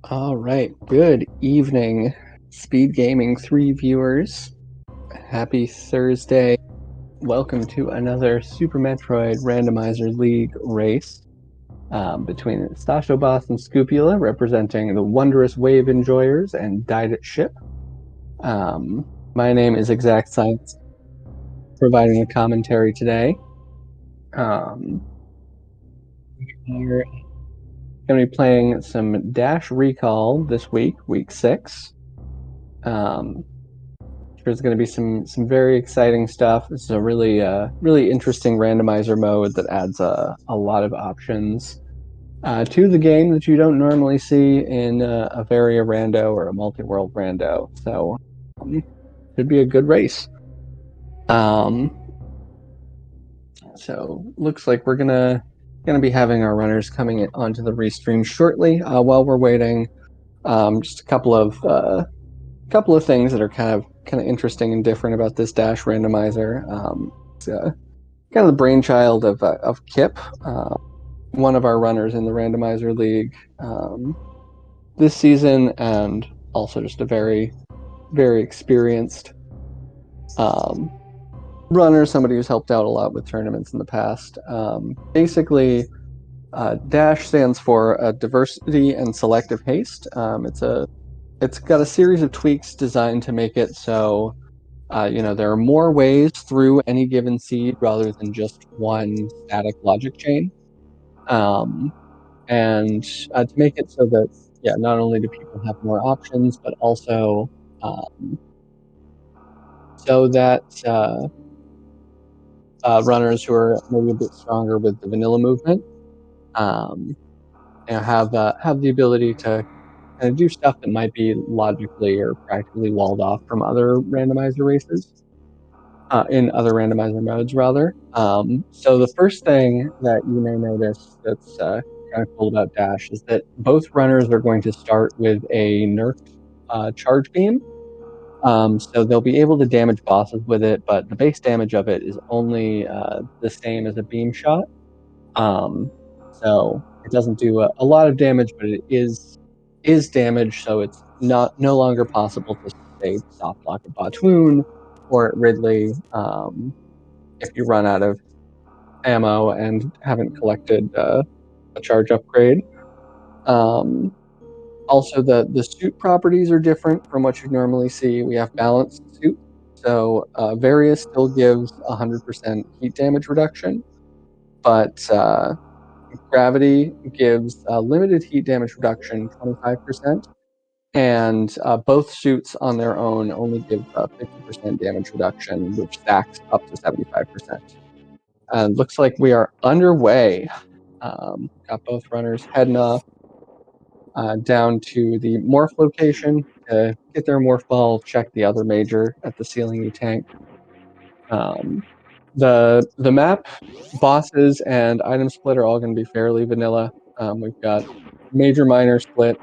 All right, good evening, Speed Gaming 3 viewers. Happy Thursday. Welcome to another Super Metroid Randomizer League race between Stasho Boss and Scupula, representing the Wondrous Wave Enjoyers and Died at Ship. My name is Exact Science, providing a commentary today. We're going to be playing some Dash Recall this week, week 6. There's going to be some very exciting stuff. This is a really interesting randomizer mode that adds a lot of options to the game that you don't normally see in a Varia Rando or a multi-world Rando. So should be a good race. So looks like we're gonna be having our runners coming onto the restream shortly. While we're waiting, just a couple of things that are kind of interesting and different about this Dash randomizer. It's kind of the brainchild of Kip, one of our runners in the randomizer league this season, and also just a very experienced runner, somebody who's helped out a lot with tournaments in the past. Basically, Dash stands for diversity and selective haste. It's got a series of tweaks designed to make it so there are more ways through any given seed rather than just one static logic chain. And to make it so that, not only do people have more options, but also so that runners who are maybe a bit stronger with the vanilla movement have the ability to kind of do stuff that might be logically or practically walled off from other randomizer races. In other randomizer modes, rather. So the first thing that you may notice that's kind of cool about Dash is that both runners are going to start with a nerfed charge beam. So they'll be able to damage bosses with it, but the base damage of it is only the same as a beam shot. So it doesn't do a lot of damage, but it is damage, so it's no longer possible to, say, soft block a Botwoon or at Ridley if you run out of ammo and haven't collected a charge upgrade. Also, the suit properties are different from what you normally see. We have balanced suit, so Various still gives 100% heat damage reduction, but Gravity gives limited heat damage reduction, 25%, and both suits on their own only give 50% damage reduction, which stacks up to 75%. And looks like we are underway. Got both runners heading off down to the morph location to get their morph ball, check the other major at the ceiling E tank. The map, bosses, and item split are all going to be fairly vanilla. We've got major minor split,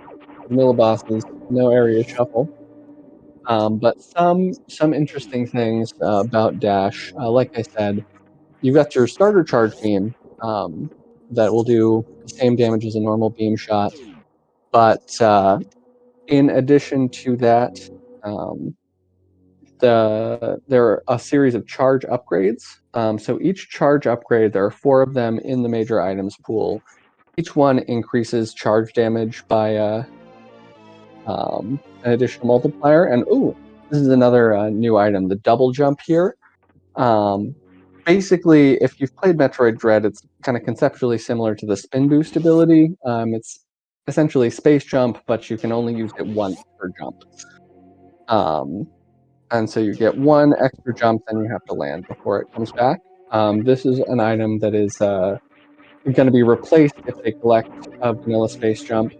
vanilla bosses, no area shuffle. But some interesting things about Dash. Like I said, you've got your starter charge beam that will do the same damage as a normal beam shot. But in addition to that, there are a series of charge upgrades. So each charge upgrade, there are 4 of them in the major items pool. Each one increases charge damage by an additional multiplier. And this is another new item, the double jump here. Basically, if you've played Metroid Dread, it's kind of conceptually similar to the spin boost ability. It's essentially space jump, but you can only use it once per jump. And so you get 1 extra jump, then you have to land before it comes back. This is an item that is going to be replaced if they collect a vanilla space jump.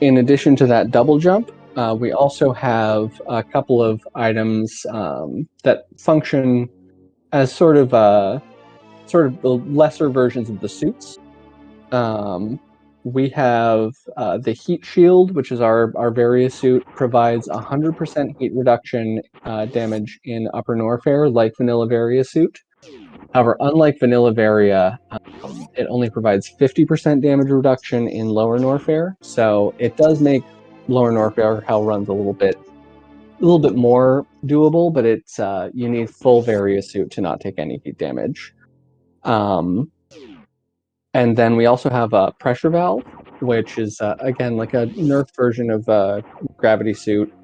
In addition to that double jump, we also have a couple of items that function as sort of the lesser versions of the suits. We have the heat shield, which is our Various suit, provides 100% heat reduction damage in Upper Norfair, like vanilla Various suit. However, unlike Vanilla Varia, it only provides 50% damage reduction in Lower Norfair, so it does make Lower Norfair Hell runs a little bit more doable, but it's you need full Varia suit to not take any heat damage. And then we also have a Pressure Valve, which is again like a nerfed version of Gravity Suit.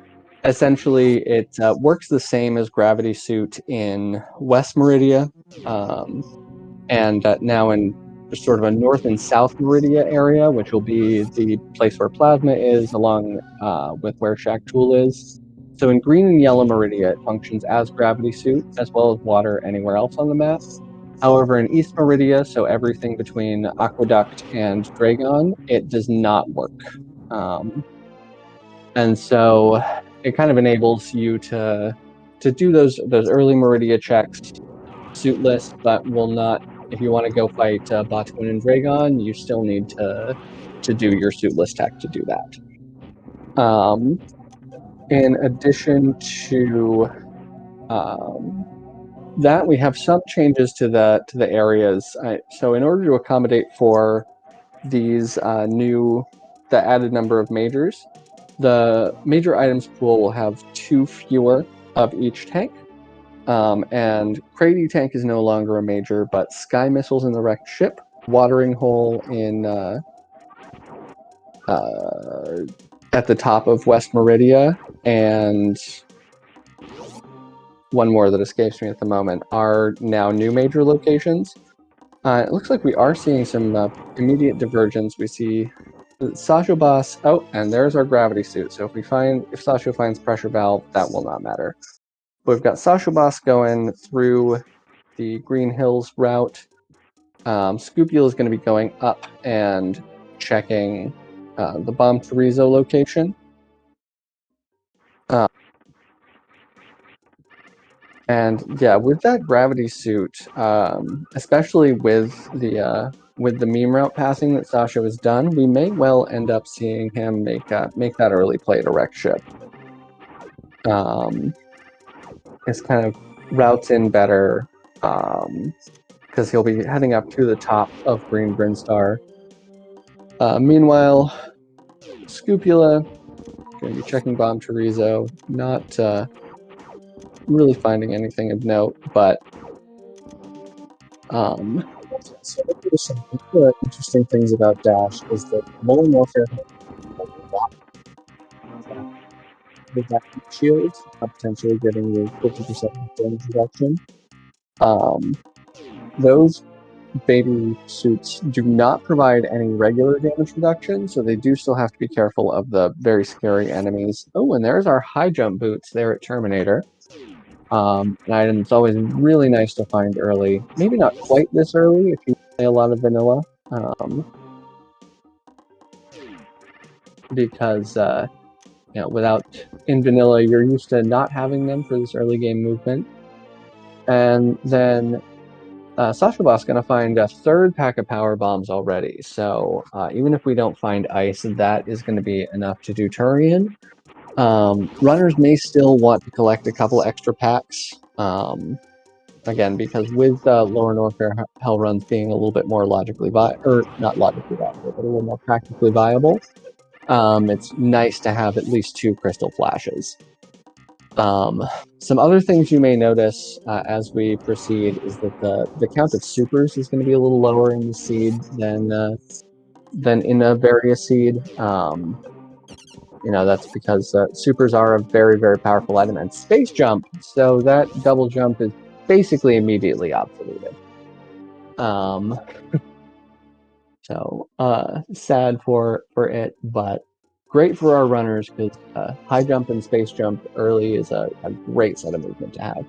Essentially, it works the same as Gravity Suit in West Meridia, and now in sort of a North and South Meridia area, which will be the place where Plasma is, along with where Shaktul is. So in Green and Yellow Meridia, it functions as Gravity Suit, as well as Water anywhere else on the map. However, in East Meridia, so everything between Aqueduct and Dragon, it does not work. And so it kind of enables you to do those early Meridia checks suitless, but will not. If you want to go fight Botwin and Dragon, you still need to do your suitless tech to do that. In addition to that, we have some changes to the areas. So in order to accommodate for these the added number of majors, the major items pool will have 2 fewer of each tank. And Crady Tank is no longer a major, but Sky Missiles in the wrecked ship, Watering Hole in at the top of West Meridia, and one more that escapes me at the moment, are now new major locations. It looks like we are seeing some immediate divergence. We see Sasho Boss. Oh, and there's our Gravity Suit. So if Sasho finds Pressure Valve, that will not matter. But we've got Sasho Boss going through the Green Hills route. Scoopule is going to be going up and checking the Bomb Chorizo location. And yeah, with that Gravity Suit, especially with the meme route passing that Sasha has done, we may well end up seeing him make that early play to wreck ship. His kind of routes in better, because he'll be heading up to the top of Green Brinstar. Meanwhile, Scupula going to be checking Bomb Chorizo, not really finding anything of note, but So there's some interesting things about Dash is that Lower Warfare with that shield, potentially giving you 50% damage reduction. Those baby suits do not provide any regular damage reduction, so they do still have to be careful of the very scary enemies. Oh, and there's our high jump boots there at Terminator. An item that's always really nice to find early. Maybe not quite this early if you play a lot of vanilla, because in vanilla you're used to not having them for this early game movement. And then Sasha Boss going to find a 3rd pack of power bombs already. So even if we don't find ice, that is going to be enough to do Turian. Runners may still want to collect a couple extra packs. Again, because with Lower Norfair Hell runs being a little bit more not logically viable, but a little more practically viable, it's nice to have at least 2 crystal flashes. Some other things you may notice as we proceed is that the count of supers is going to be a little lower in the seed than in a Varia seed. That's because supers are a very, very powerful item, and space jump, so that double jump is basically immediately obsoleted. So sad for it, but great for our runners because high jump and space jump early is a great set of movement to have.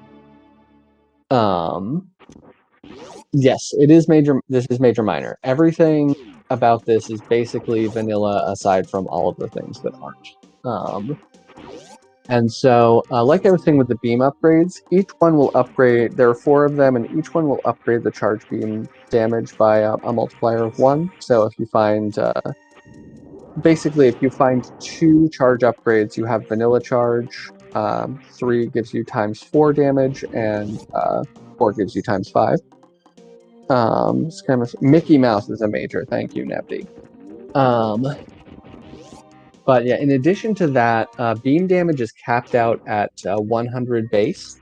Yes, it is major. This is major minor. Everything about this is basically vanilla, aside from all of the things that aren't. And so, like everything with the beam upgrades, each one will upgrade. There are 4 of them, and each one will upgrade the charge beam damage by a multiplier of 1. So if you find basically, if you find 2 charge upgrades, you have vanilla charge. 3 gives you ×4 damage, and 4 gives you ×5. Mickey Mouse is a major. Thank you, Nebdy. But yeah, in addition to that, beam damage is capped out at 100 base,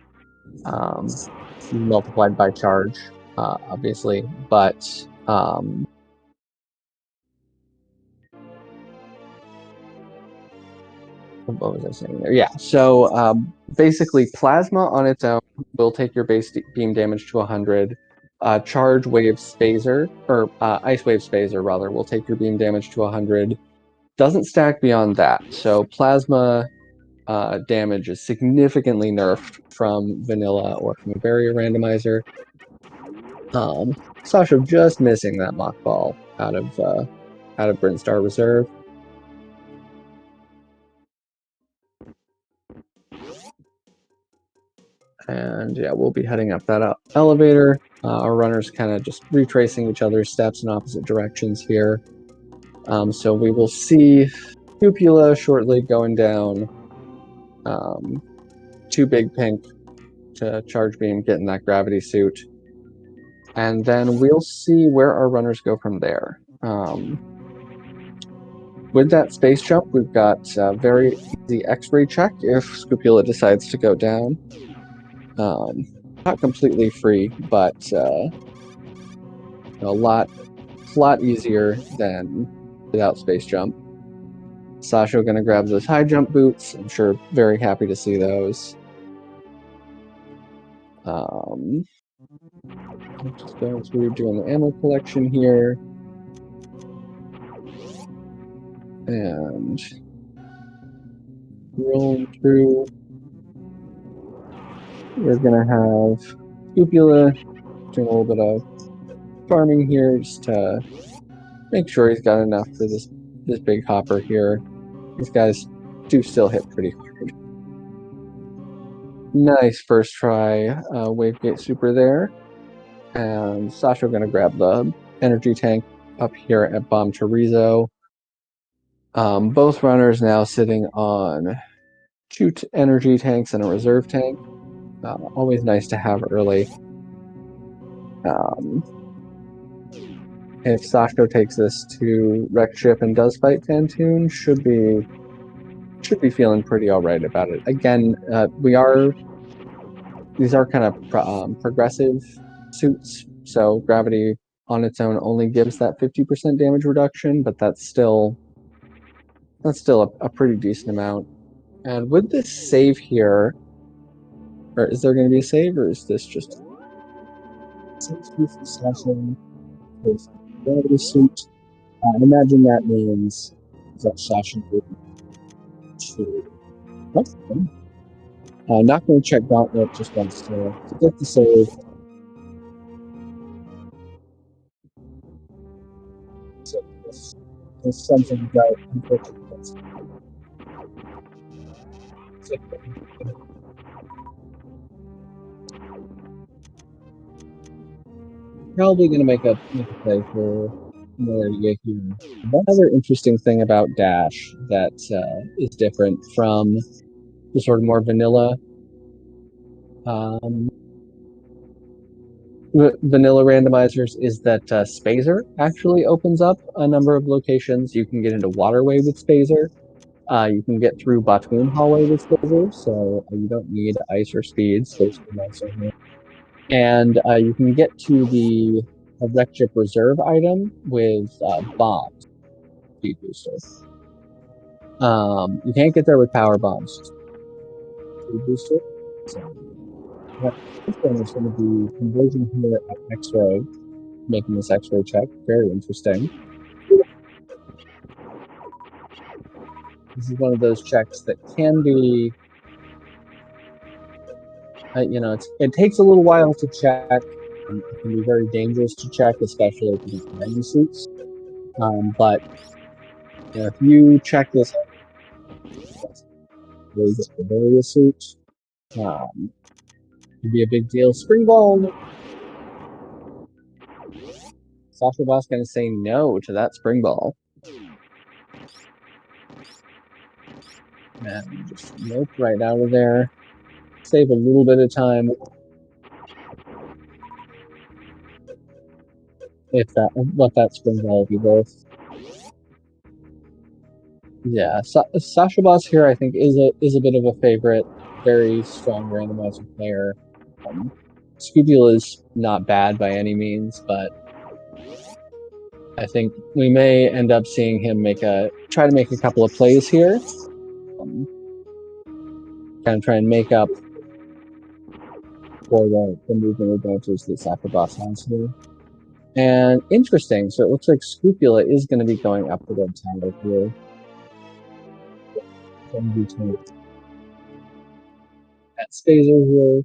multiplied by charge, obviously. But what was I saying there? Yeah, so basically, plasma on its own will take your base beam damage to 100. Charge wave spazer, or ice wave spazer rather, will take your beam damage to 100. Doesn't stack beyond that. So plasma damage is significantly nerfed from vanilla or from a barrier randomizer. Sasha just missing that mock ball out of Brinstar Reserve. And yeah, we'll be heading up that elevator. Our runners kind of just retracing each other's steps in opposite directions here. So we will see Cupula shortly going down. Two big pink to charge beam, getting that gravity suit. And then we'll see where our runners go from there. With that space jump, we've got a very easy X-ray check if Scupula decides to go down. Not completely free, but a lot easier than without space jump. Sasha gonna grab those high jump boots. I'm sure very happy to see those. Just going through doing the ammo collection here. And rolling through. We're gonna have Scupula doing a little bit of farming here just to make sure he's got enough for this big hopper here. These guys do still hit pretty hard. Nice first try Wavegate Super there. And Sasha gonna grab the energy tank up here at Bomb Chorizo. Both runners now sitting on 2 energy tanks and a reserve tank. Always nice to have early. If Sasha takes this to Wreck Ship and does fight Fantoon, should be feeling pretty all right about it. Again, these are kind of progressive suits, so gravity on its own only gives that 50% damage reduction, but that's still a pretty decent amount. And with this save here, or is there going to be a save, or is this just with gravity suit? Imagine that means that Sasha will to. Not going to check Gauntlet, just wants to get the save. So if something right, unfortunately, probably going to make a play for Malaria here. One other interesting thing about Dash that is different from the sort of more vanilla vanilla randomizers is that Spazer actually opens up a number of locations. You can get into Waterway with Spazer. You can get through Batoon Hallway with Spazer, so you don't need ice or speed. Spazer nice over here. And you can get to the Wreck Ship Reserve item with bombs, speed booster. You can't get there with power bombs. Speed booster. So, this one is going to be conversion here at X-ray, making this X-ray check. Very interesting. This is one of those checks that can be, it takes a little while to check. It can be very dangerous to check, especially if you have many suits. But if you check this, the various suits, it'd be a big deal. Spring ball. Sasha Boss gonna say no to that spring ball. And just nope right out of there. Save a little bit of time. what that spring ball will be worth. Yeah, Sasha Boss here I think is a bit of a favorite. Very strong randomizer player. Scoobular is not bad by any means, but I think we may end up seeing him try to make a couple of plays here. Kind of try and make up for the movement advantage that Sasha Boss has here. And interesting, so it looks like Scrupula is going to be going up the red tower here. At Spazer here,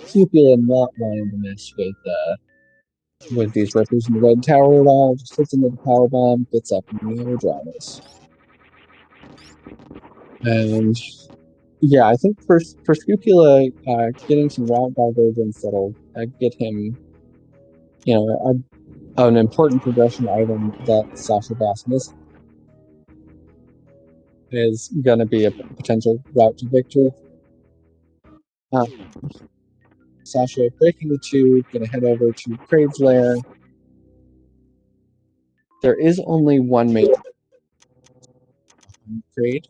Scrupula not wanting to mess with these rippers in the red tower at all, just hits into the power bomb, gets up and no dramas. And yeah, I think for Scrupula, getting some route divergence that'll get him, an important progression item that Sasha Boss missed is going to be a potential route to victory. Sasha breaking the two, going to head over to Kraid's lair. There is only one mate on Kraid.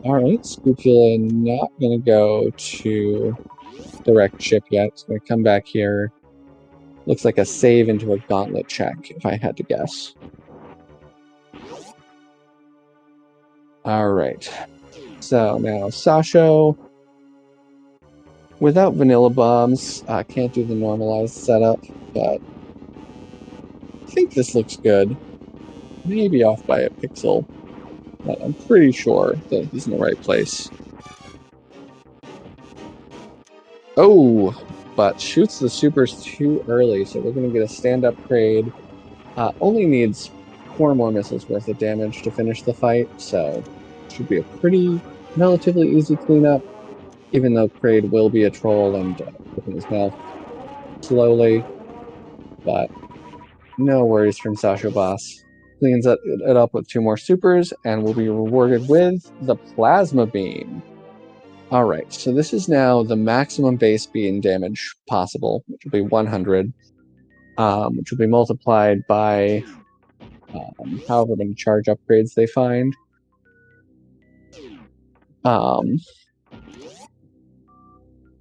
Alright, Scrupula not going to go to direct ship yet. It's going to come back here. Looks like a save into a gauntlet check, if I had to guess. Alright. So now Sasha, without vanilla bombs, can't do the normalized setup, but I think this looks good. Maybe off by a pixel, but I'm pretty sure that he's in the right place. Oh, but shoots the supers too early, so we're going to get a stand-up Kraid. Only needs 4 more missiles worth of damage to finish the fight, so should be a pretty relatively easy cleanup, even though Kraid will be a troll and open his mouth slowly. But no worries from Sasha Boss. Cleans it up with 2 more supers, and will be rewarded with the Plasma Beam. Alright, so this is now the maximum base beam damage possible, which will be 100, which will be multiplied by however many charge upgrades they find.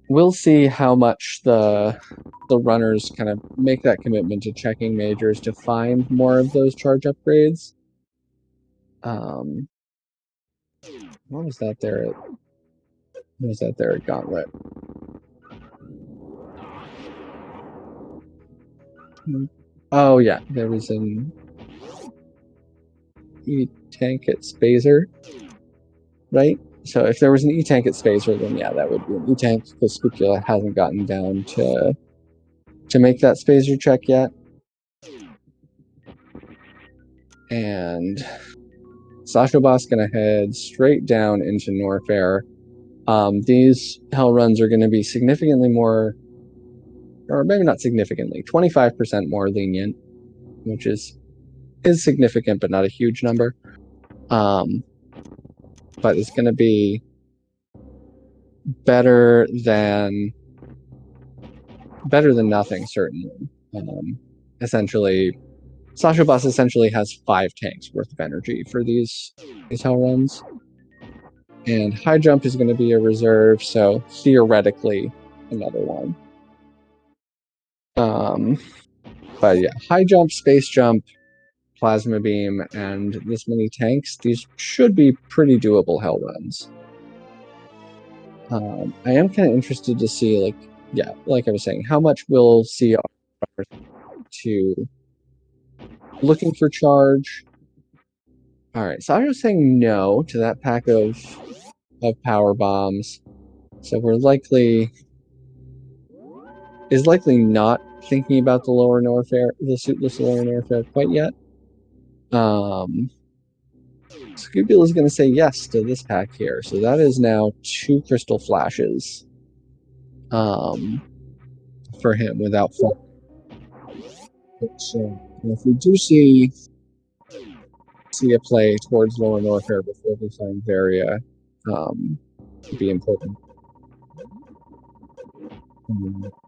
We'll see how much the runners kind of make that commitment to checking majors to find more of those charge upgrades. What was that there? What was that there at Gauntlet? Oh yeah, there was an E-tank at Spazer, right? So if there was an E-tank at Spazer, then yeah, that would be an E-tank, because Scrupula hasn't gotten down to make that Spazer check yet. And Sasha Boss gonna head straight down into Norfair. These hell runs are going to be significantly more, or maybe not significantly, 25% more lenient, which is significant but not a huge number. But it's going to be better than nothing, certainly. Essentially, Sasha Boss essentially has 5 tanks worth of energy for these hell runs. And high jump is going to be a reserve, so theoretically another one. But yeah, high jump, space jump, plasma beam, and this many tanks, these should be pretty doable hell runs. I am kind of interested to see, like I was saying, how much we'll see to looking for charge. Alright, so I was saying no to that pack of power bombs. So we're likely not thinking about the lower Norfair, the suitless lower Norfair quite yet. Scoobular is going to say yes to this pack here, so that is now 2 crystal flashes for him without fall, which And if we do see a play towards Lower Norfair before we find Varia, would be important.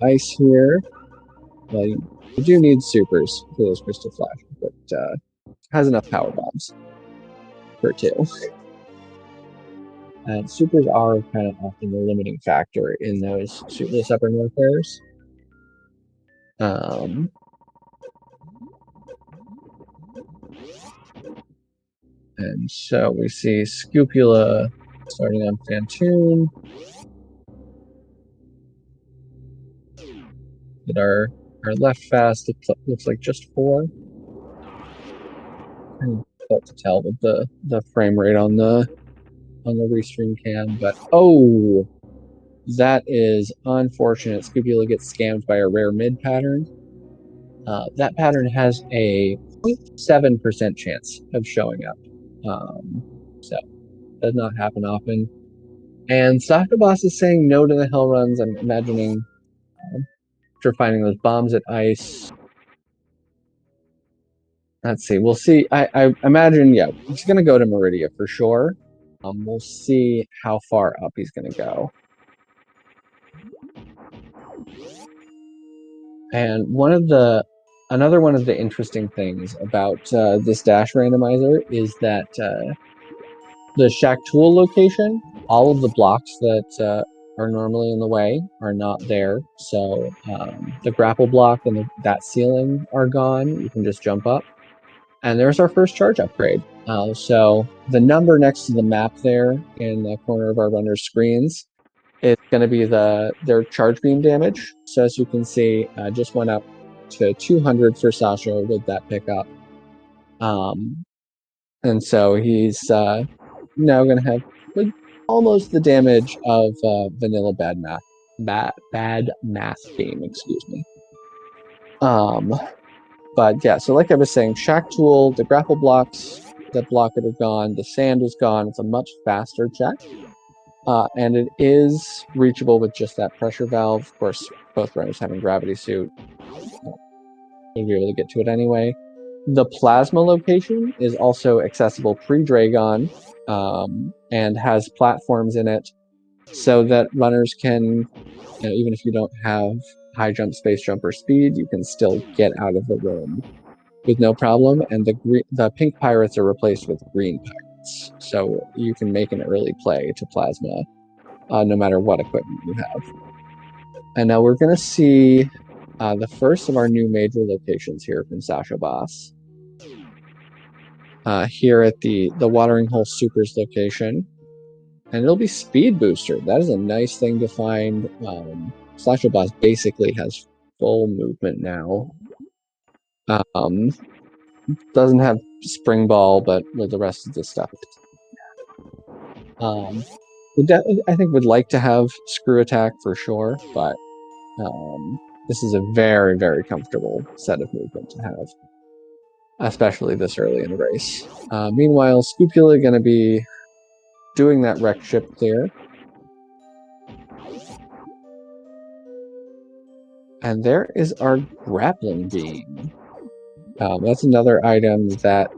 Ice here. Well, you do need supers for those Crystal Flashes, but has enough power bombs for two. And supers are kind of often the limiting factor in those suitless Upper Norfairs. And so we see Scupula starting on Phantoon. Get our left fast, it looks like just 4. Difficult to tell with the frame rate on the restream cam, but oh, that is unfortunate. Scupula gets scammed by a rare mid pattern. That pattern has a 0.7% chance of showing up. So does not happen often. And Soccer Boss is saying no to the hill runs. I'm imagining after finding those bombs at ice. Let's see. We'll see. I imagine, yeah, he's going to go to Meridia for sure. We'll see how far up he's going to go. And another one of the interesting things about this dash randomizer is that the Shack Tool location, all of the blocks that are normally in the way are not there. So the grapple block and that ceiling are gone. You can just jump up. And there's our first charge upgrade. So the number next to the map there in the corner of our runner's screens, it's going to be their charge beam damage. So as you can see, just went up to 200 for Sasha with that pickup. And so he's now going to have like almost the damage of vanilla bad math beam, excuse me. But yeah, so like I was saying, Shack Tool, the grapple blocks that block it are gone, the sand is gone. It's a much faster check. And it is reachable with just that pressure valve. Of course, both runners having gravity suit, you'll be able to get to it anyway. The plasma location is also accessible pre-Dragon and has platforms in it so that runners can, even if you don't have high jump, space jump, or speed, you can still get out of the room with no problem. And the pink pirates are replaced with green pirates. So you can make an early play to plasma no matter what equipment you have. And now we're going to see the first of our new major locations here from Sasha Boss. Here at the Watering Hole Supers location. And it'll be Speed Booster. That is a nice thing to find. Sasha Boss basically has full movement now. Doesn't have Spring Ball, but with the rest of the stuff. I think would like to have Screw Attack for sure, but this is a very, very comfortable set of movement to have, especially this early in the race. Meanwhile, Scupula going to be doing that wreck ship clear. And there is our grappling beam. That's another item that,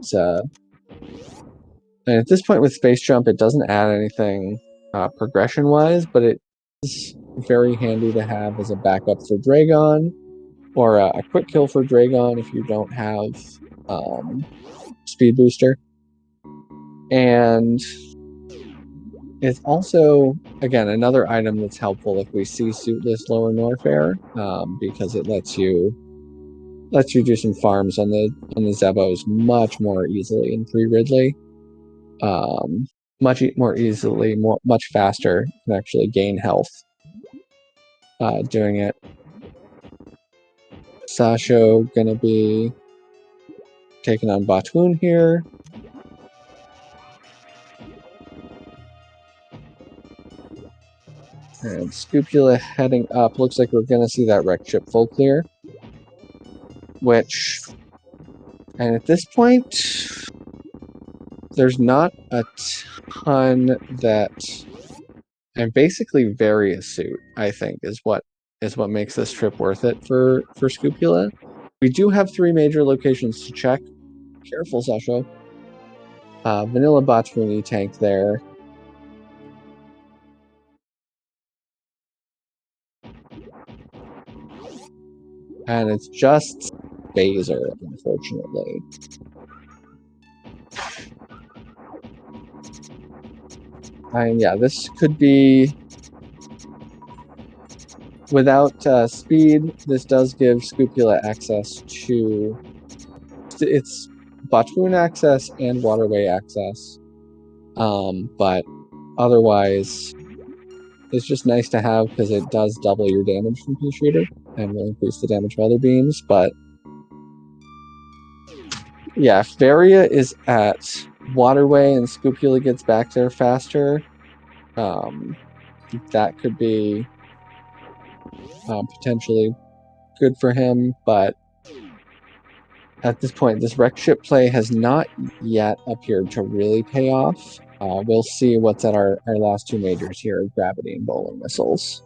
and at this point with Space Jump, it doesn't add anything progression-wise, but it is very handy to have as a backup for Dragon, or a quick kill for Dragon if you don't have Speed Booster. And it's also, again, another item that's helpful if we see suitless Lower Norfair, because it lets you do some farms on the Zebos much more easily in pre-Ridley. Much more easily, much faster, can actually gain health doing it. Sasho gonna be taking on Batoon here. And Scupula heading up. Looks like we're gonna see that wreck ship full clear. And at this point, there's not a ton that, and basically Various suit, I think, is what makes this trip worth it for Scupula. We do have 3 major locations to check. Careful, Sasha. Vanilla Botchmuni tank there. And it's just Phaser, unfortunately. And yeah, this could be... Without speed, this does give Scupula access to... It's Botchmoon access and Waterway access. But otherwise, it's just nice to have because it does double your damage from Pea Shooter and will increase the damage of other beams. But yeah, if Varia is at Waterway and Scupula gets back there faster, that could be potentially good for him. But at this point, this wreck ship play has not yet appeared to really pay off. We'll see what's at our last 2 majors here, Gravity and Bowling Missiles.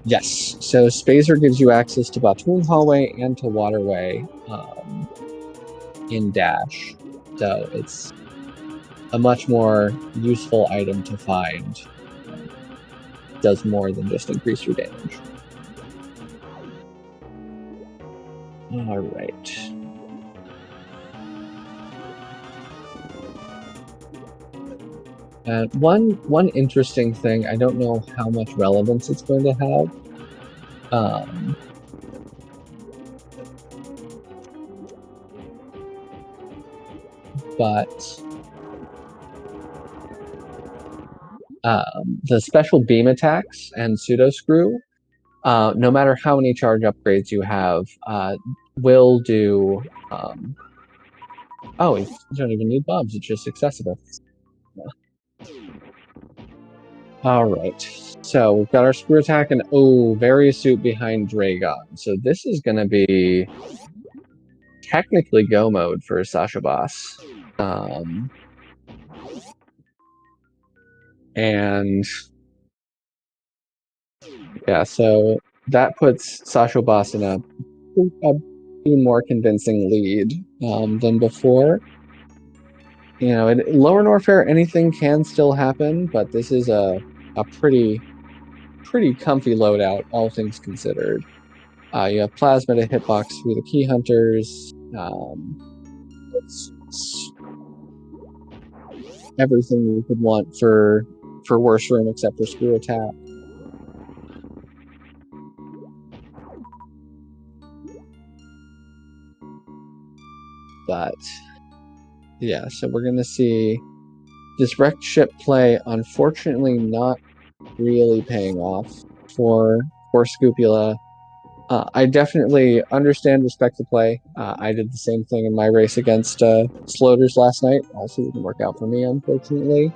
Yes, so Spacer gives you access to Batoon Hallway and to Waterway in Dash. So it's a much more useful item to find. Does more than just increase your damage. Alright. And one interesting thing, I don't know how much relevance it's going to have. But the special beam attacks and pseudo screw, no matter how many charge upgrades you have, will do. Oh, you don't even need bombs; it's just accessible. All right, so we've got our screw attack and various suit behind Dragon. So this is going to be technically go mode for Sasha Boss. And yeah, so that puts Sasha Boss in a even more convincing lead than before. You know, in Lower Norfair, anything can still happen, but this is a pretty comfy loadout, all things considered. You have Plasma to hitbox through the Key Hunters. It's everything you could want for Worst Room except for Screw Attack. But yeah, so we're gonna see this wrecked ship play, unfortunately not really paying off for Scupula. I definitely understand, respect the play. I did the same thing in my race against Sloters last night. Also didn't work out for me, unfortunately.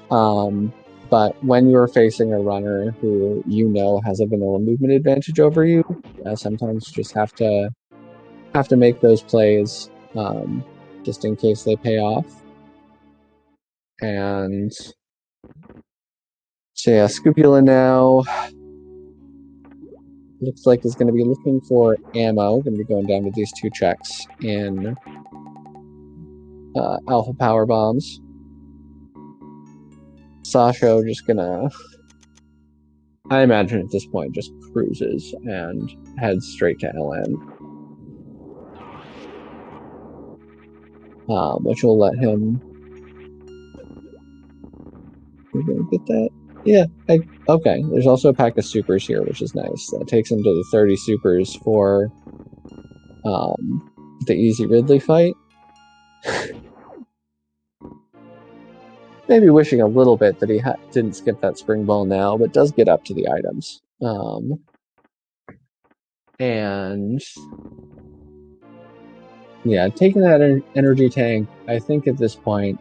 But when you're facing a runner who you know has a vanilla movement advantage over you, sometimes you just have to make those plays just in case they pay off. And so yeah, Scupula now looks like is going to be looking for ammo. Going to be going down to these 2 checks in Alpha Power Bombs. Sasho just gonna, I imagine at this point, just cruises and heads straight to LN. Which will let him... We're gonna get that? Yeah, okay. There's also a pack of supers here, which is nice. That takes him to the 30 supers for the Easy Ridley fight. Maybe wishing a little bit that he didn't skip that spring ball now, but does get up to the items. And yeah, taking that energy tank, I think at this point,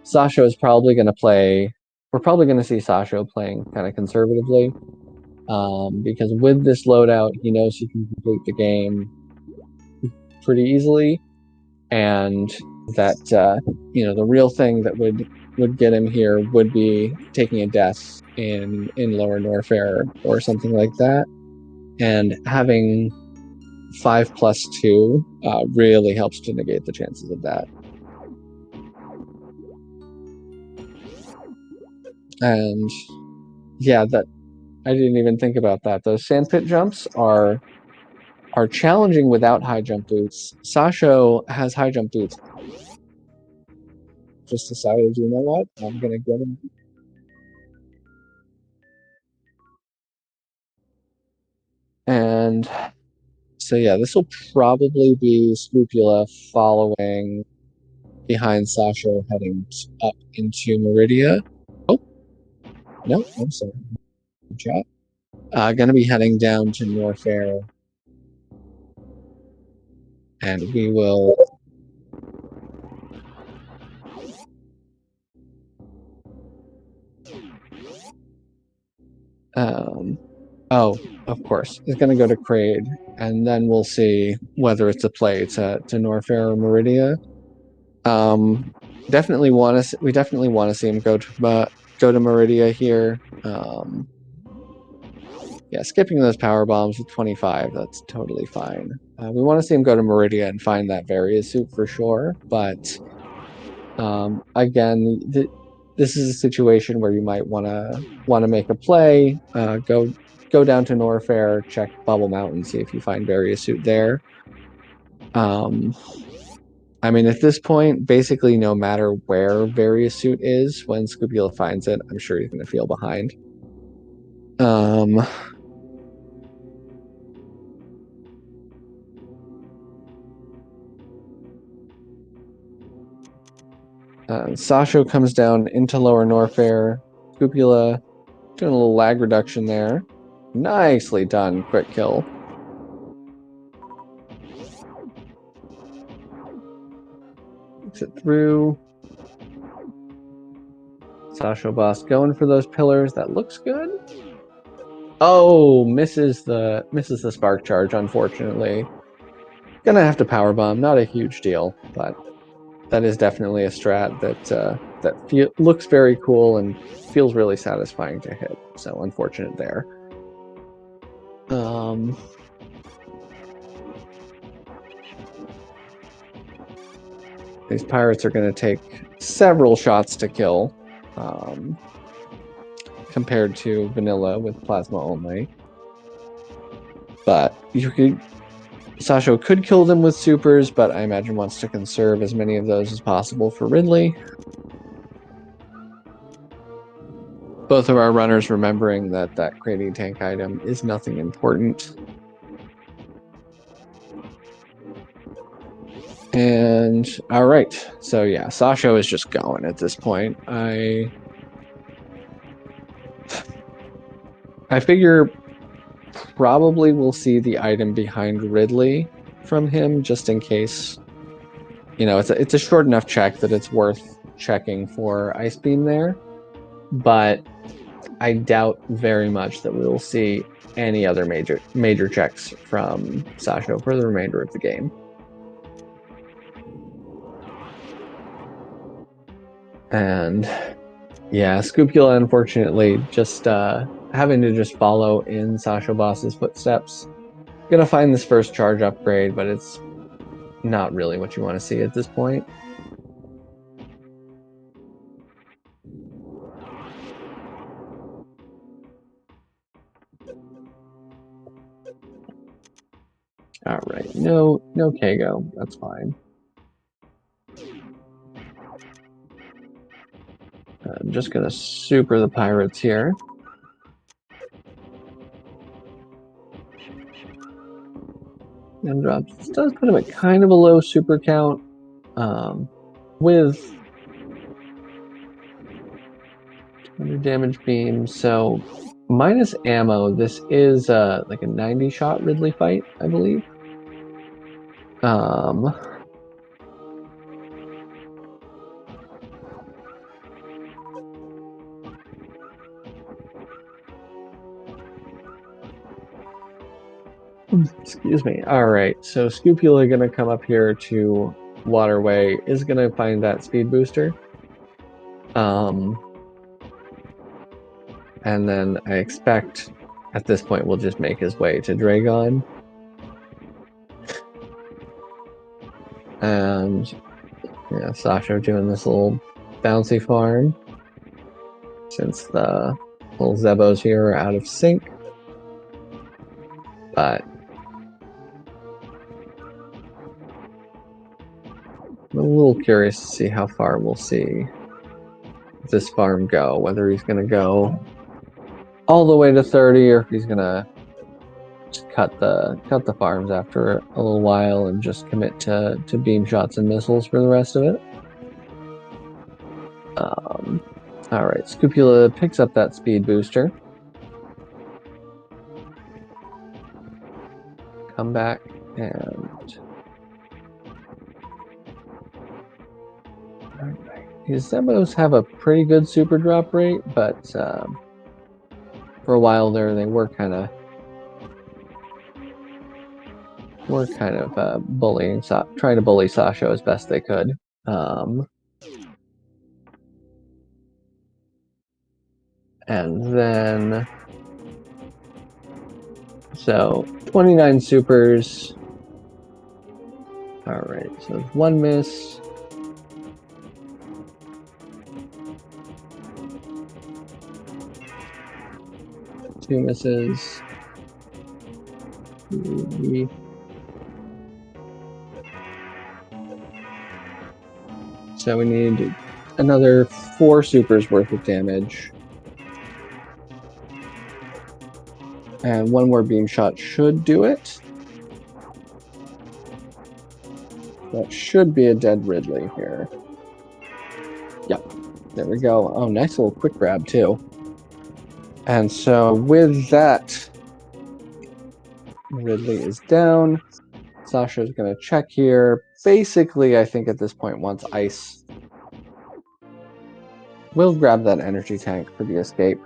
Sasha is probably going to play... We're probably going to see Sasha playing kind of conservatively. Because with this loadout, he knows he can complete the game pretty easily. And that the real thing that would get him here would be taking a death in Lower Norfair or something like that, and having 5+2 really helps to negate the chances of that. And yeah, that I didn't even think about that. Those sandpit jumps are challenging without high jump boots. Sasho has high jump boots. Just decided, you know what? I'm gonna get him. And so yeah, this will probably be Scrupula following behind Sasho, heading up into Meridia. Oh no, I'm sorry, chat. Gonna be heading down to Norfair, and we will. Oh, of course, it's gonna go to Kraid, and then we'll see whether it's a play to Norfair or Meridia. Definitely want to. We definitely want to see him go to Meridia here. Yeah, skipping those power bombs with 25, that's totally fine. We want to see him go to Meridia and find that Various suit for sure, but again, this is a situation where you might want to make a play, go down to Norfair, check Bubble Mountain, see if you find Various suit there. I mean, at this point, basically no matter where Various suit is, when Scupula finds it, I'm sure he's going to feel behind. Sasho comes down into Lower Norfair. Scupula doing a little lag reduction there. Nicely done, quick kill. Makes it through. Sasho boss going for those pillars. That looks good. Oh, misses the spark charge, unfortunately. Gonna have to power bomb. Not a huge deal, but that is definitely a strat that looks very cool and feels really satisfying to hit. So unfortunate there. These pirates are going to take several shots to kill, compared to vanilla with plasma only. But Sasho could kill them with supers, but I imagine wants to conserve as many of those as possible for Ridley. Both of our runners remembering that creating tank item is nothing important. And all right, so yeah, Sasho is just going at this point. I figure probably we'll see the item behind Ridley from him, just in case. It's a short enough check that it's worth checking for Ice Beam there, but I doubt very much that we will see any other major checks from Sasho for the remainder of the game. And yeah, Scupula unfortunately just having to just follow in Sasho Boss's footsteps. Gonna find this first charge upgrade, but it's not really what you want to see at this point. All right, no Kago, that's fine. I'm just gonna super the pirates here. And drops. This does put him at kind of a low super count, with 200 damage beam. So minus ammo, this is like a 90 shot Ridley fight, I believe. Excuse me. All right, so Scupula gonna come up here to waterway is going to find that speed booster. And then I expect at this point we'll just make his way to Dragon. And yeah, Sasha doing this little bouncy farm since the little Zebos here are out of sync. But I'm a little curious to see how far we'll see this farm go, whether he's going to go all the way to 30 or if he's going to just cut the farms after a little while and just commit to beam shots and missiles for the rest of it. All right, Scupula picks up that speed booster. Come back and his Zebos have a pretty good super drop rate, but for a while there they were kind of bullying, trying to bully Sasha as best they could. And then, so 29 supers. All right, so there's one miss. Two misses. Three. So we need another 4 supers worth of damage. And one more beam shot should do it. That should be a dead Ridley here. Yep, there we go. Oh, nice little quick grab too. And so with that, Ridley is down. Sasha's going to check here. Basically, I think at this point wants ice. We'll grab that energy tank for the escape.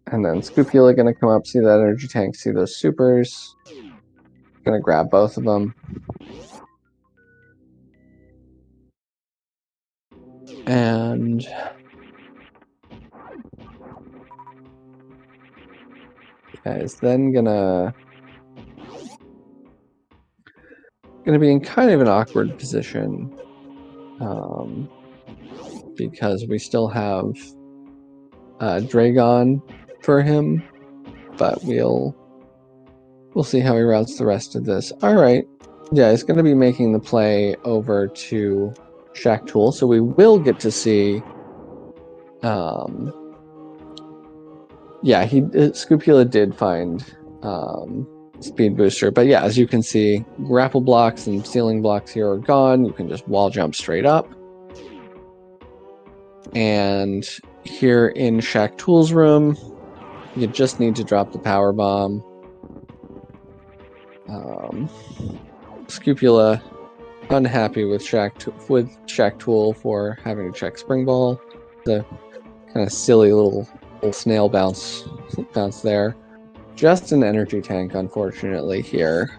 And then Scupula going to come up, see that energy tank, see those supers. Going to grab both of them. And is then gonna be in kind of an awkward position because we still have Dragon for him, but we'll see how he routes the rest of this. All right, yeah, he's going to be making the play over to Shack Tool, so we will get to see. Yeah, Scupula did find speed booster, but yeah, as you can see, grapple blocks and ceiling blocks here are gone. You can just wall jump straight up. And here in Shack Tool's room, you just need to drop the power bomb. Scupula unhappy with Shack Tool for having to check Spring Ball. The kind of silly little snail bounce there. Just an energy tank, unfortunately, here.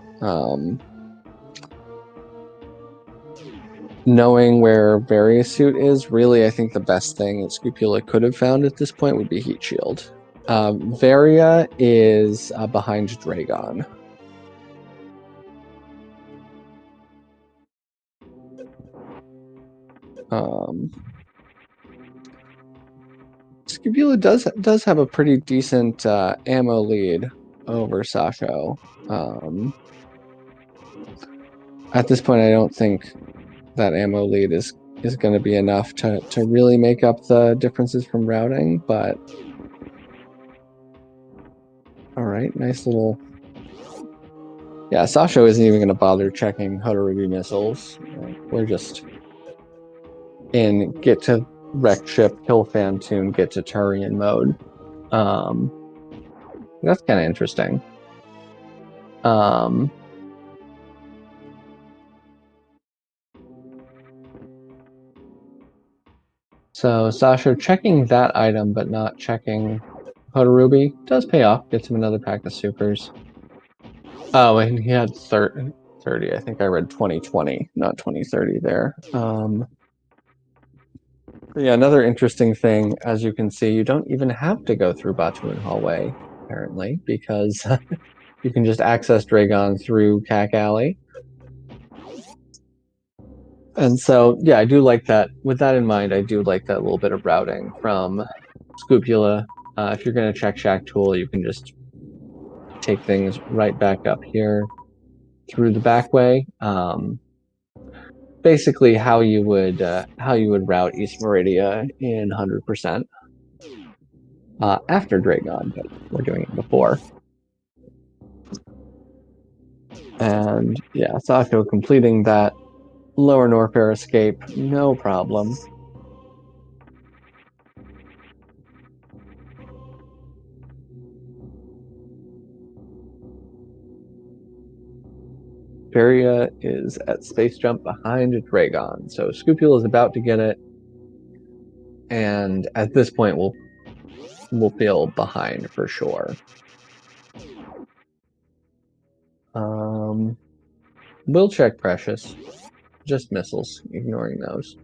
Knowing where Various Suit is, really, I think the best thing that Scupula could have found at this point would be Heat Shield. Varia is behind Dragon. Scupula does have a pretty decent ammo lead over Sasho. At this point, I don't think that ammo lead is going to be enough to really make up the differences from routing, but all right, nice little. Yeah, Sasho isn't even going to bother checking Hotarubi missiles. We're just in get to wreck ship, kill Phantoon, get to Turian mode. That's kind of interesting. So Sasha checking that item, but not checking Hotarubi does pay off. Gets him another pack of supers. Oh, and he had 30. I think I read 2020, not 2030 there. Yeah, another interesting thing, as you can see, you don't even have to go through Batuan Hallway, apparently, because you can just access Dragon through Cack Alley. And so, yeah, I do like that. With that in mind, I do like that little bit of routing from Scupula. If you're going to check Shack Tool, you can just take things right back up here through the back way. Basically, how you would route East Meridia in 100% after Dragon, but we're doing it before. And yeah, Sako completing that Lower Norfair escape, no problem. Feria is at space jump behind Dragon, so Scupula is about to get it, and at this point we'll feel behind for sure. We'll check Precious, just missiles, ignoring those.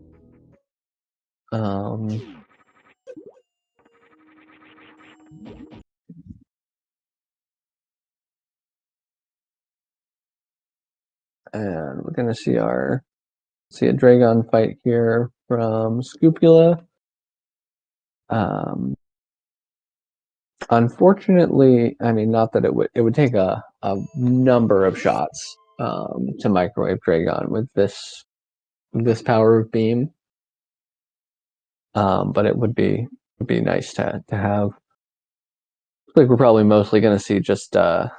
And we're gonna see a Dragon fight here from Scupula. Unfortunately, I mean, not that it would take a number of shots to microwave Dragon with this power of beam, but it would be nice to have. I think we're probably mostly going to see just an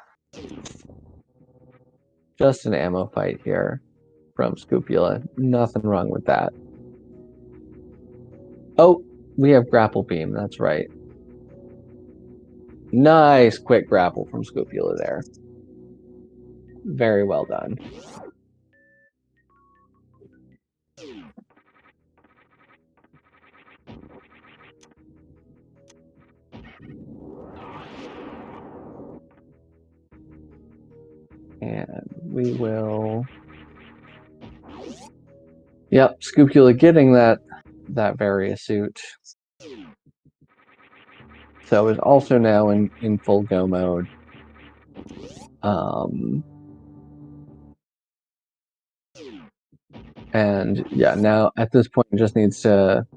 ammo fight here from Scupula. Nothing wrong with that. Oh, we have grapple beam. That's right. Nice quick grapple from Scupula there. Very well done. And we will. Yep, Scupula getting that Varia suit. So is also now in full go mode. And yeah, now at this point it just needs to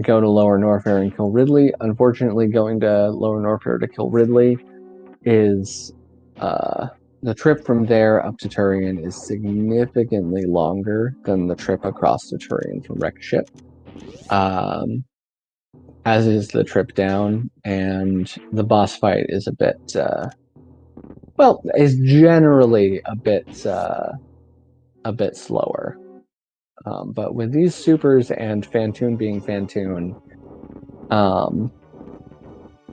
go to Lower Norfair and kill Ridley. Unfortunately, going to Lower Norfair to kill Ridley is the trip from there up to Turian is significantly longer than the trip across to Turian from Wrecked Ship. As is the trip down, and the boss fight is a bit is generally a bit slower. But with these supers and Fantoon being Fantoon,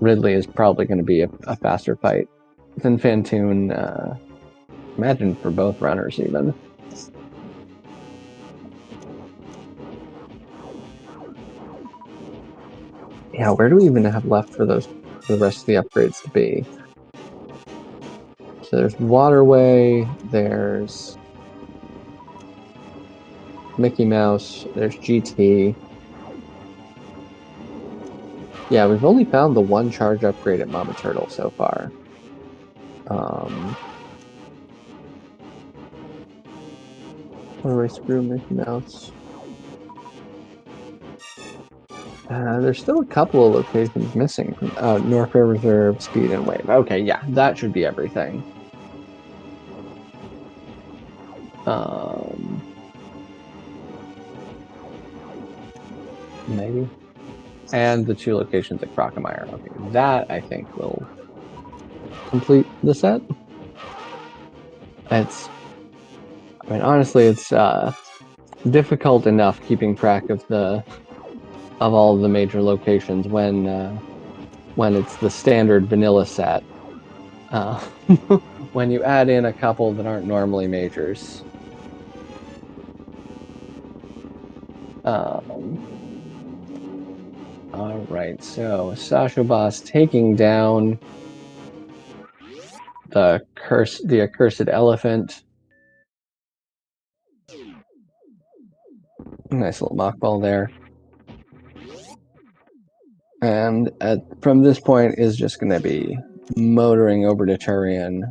Ridley is probably going to be a faster fight than Fantoon. Imagine for both runners even. Yeah, where do we even have left for the rest of the upgrades to be? So there's Waterway, there's Mickey Mouse, there's GT. Yeah, we've only found the one charge upgrade at Mama Turtle so far. Waterway, Screw, Mickey Mouse. There's still a couple of locations missing. Norfair Reserve, Speed, and Wave. Okay, yeah, that should be everything. Maybe. And the 2 locations at Crocomire. Okay, that I think will complete the set. Honestly, it's difficult enough keeping track of all of the major locations when it's the standard vanilla set. When you add in a couple that aren't normally majors. All right, so Sasha Boss taking down the accursed elephant. Nice little mock ball there. And from this point is just going to be motoring over to Turian.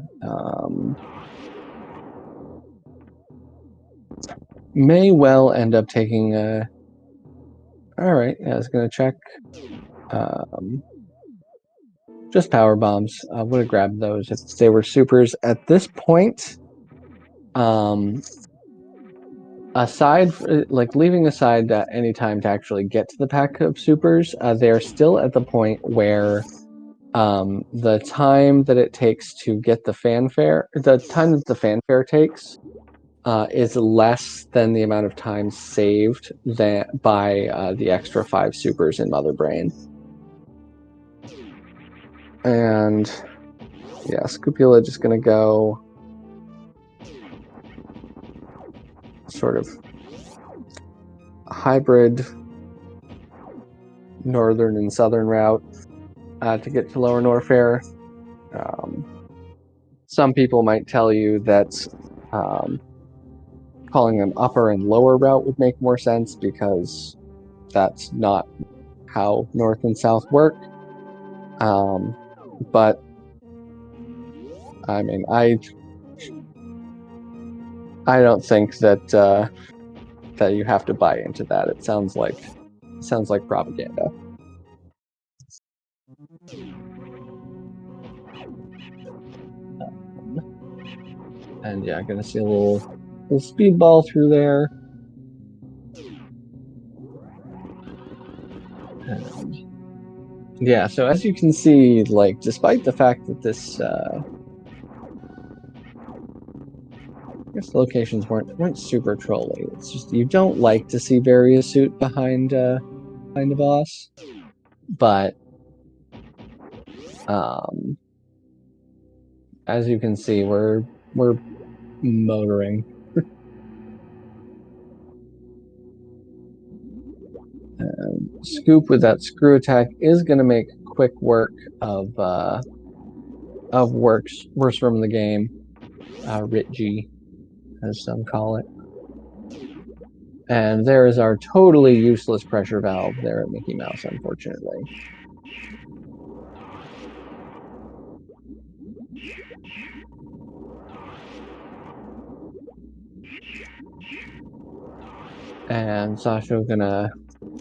May well end up taking a... All right, yeah, I was going to check. Just power bombs. I would have grabbed those if they were supers. At this point, aside, like leaving aside any time to actually get to the pack of supers, they're still at the point where the time that it takes to get the fanfare takes is less than the amount of time saved by the extra 5 supers in Mother Brain. And yeah, Scupula just gonna go sort of a hybrid northern and southern route to get to Lower Norfair. Some people might tell you that calling an upper and lower route would make more sense because that's not how north and south work. But I mean, I don't think that that you have to buy into that. It sounds like propaganda. And yeah, gonna see a little speedball through there. And yeah, so as you can see, like, despite the fact that this I guess the locations weren't super trolly. It's just you don't like to see various suit behind the boss. But as you can see, we're motoring. Scoop with that screw attack is going to make quick work of worst room in the game, Rit-G, as some call it. And there is our totally useless pressure valve there at Mickey Mouse, unfortunately. And Sasha gonna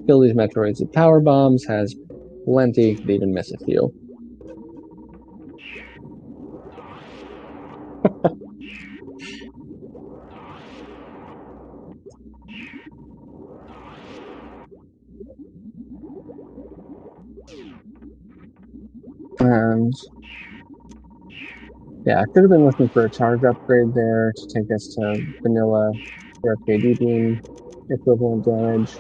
kill these Metroids with power bombs, has plenty, could even miss a few. And yeah, I could have been looking for a charge upgrade there to take us to vanilla for KD beam equivalent damage.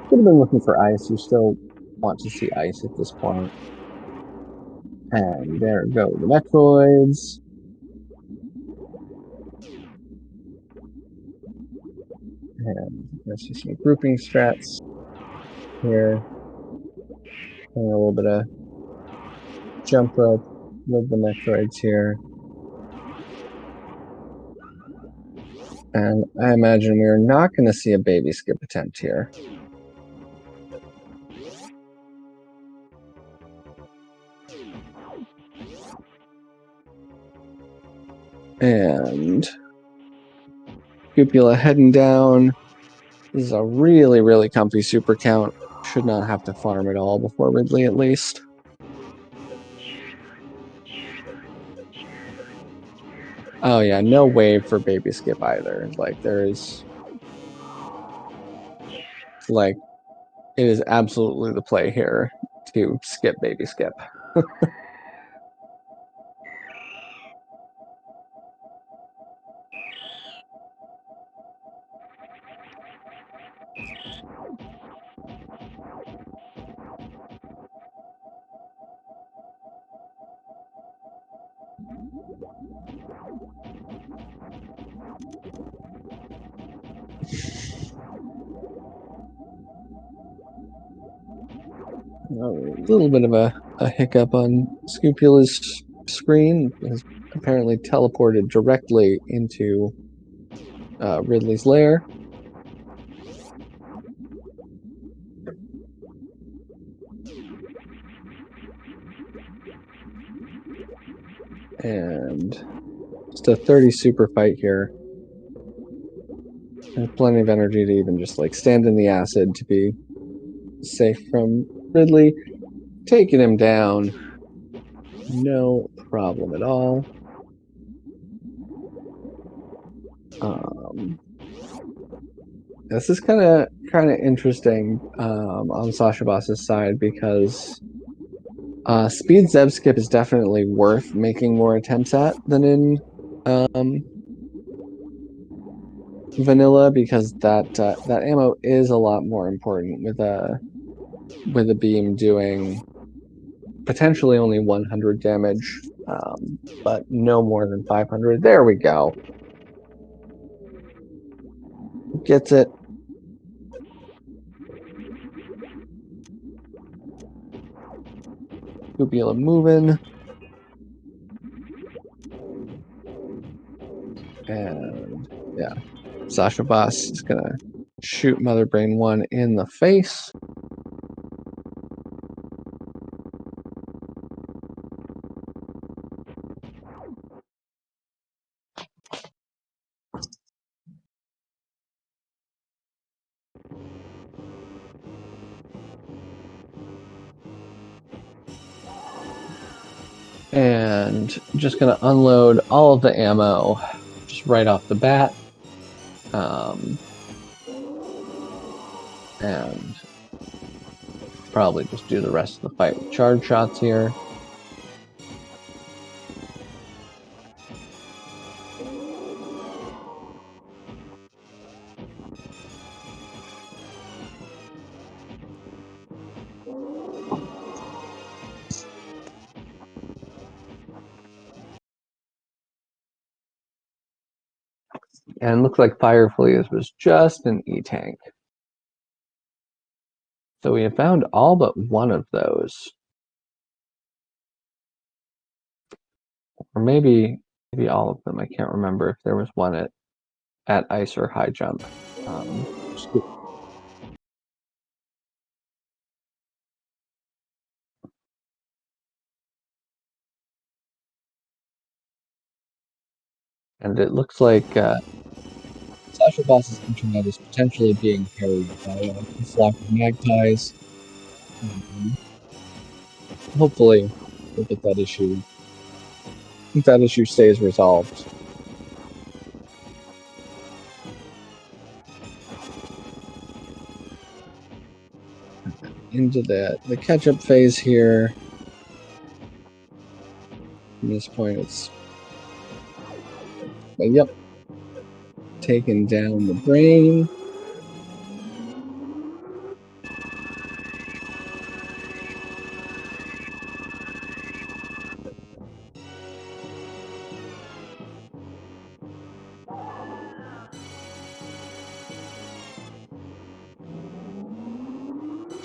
Could have been looking for ice. You still want to see ice at this point. And there go the Metroids. And let's see some grouping strats here. And a little bit of jump rope with the Metroids here. And I imagine we are not going to see a baby skip attempt here. And Cupula heading down. This is a really, really comfy super count. Should not have to farm at all before Ridley, at least. Oh yeah, no wave for baby skip either. Like, there is... Like, it is absolutely the play here to skip baby skip. A little bit of a hiccup on Scupula's screen. His apparently teleported directly into Ridley's lair. And just a 30 super fight here. There's plenty of energy to even just like stand in the acid to be safe from Ridley. Taking him down. No problem at all. This is kind of interesting on Sasha Boss's side because speed Zeb skip is definitely worth making more attempts at than in vanilla, because that ammo is a lot more important with a beam doing potentially only 100 damage, but no more than 500. There we go. Gets it. Scubula moving. And yeah, Sasha Boss is gonna shoot Mother Brain 1 in the face. And just gonna unload all of the ammo just right off the bat. And probably just do the rest of the fight with charge shots here. And it looks like Fire Fleas was just an E-Tank. So we have found all but one of those. Or maybe all of them. I can't remember if there was one at Ice or High Jump. And it looks like Sasha Boss's internet is potentially being carried by a flock of magpies. Hopefully, we'll get that issue. That issue stays resolved. Into the catch-up phase here. At this point, it's yep, taking down the brain.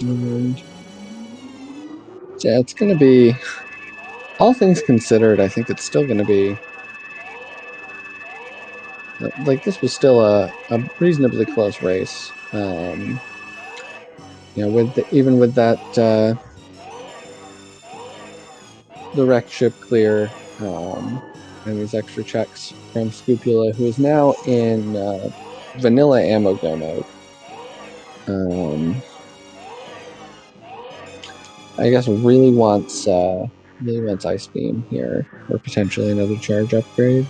And yeah, it's going to be, all things considered, I think it's still going to be, like, this was still a reasonably close race. You know, even with that, the wreck ship clear, and these extra checks from Scupula, who is now in vanilla ammo go mode. I guess really wants Ice Beam here, or potentially another charge upgrade.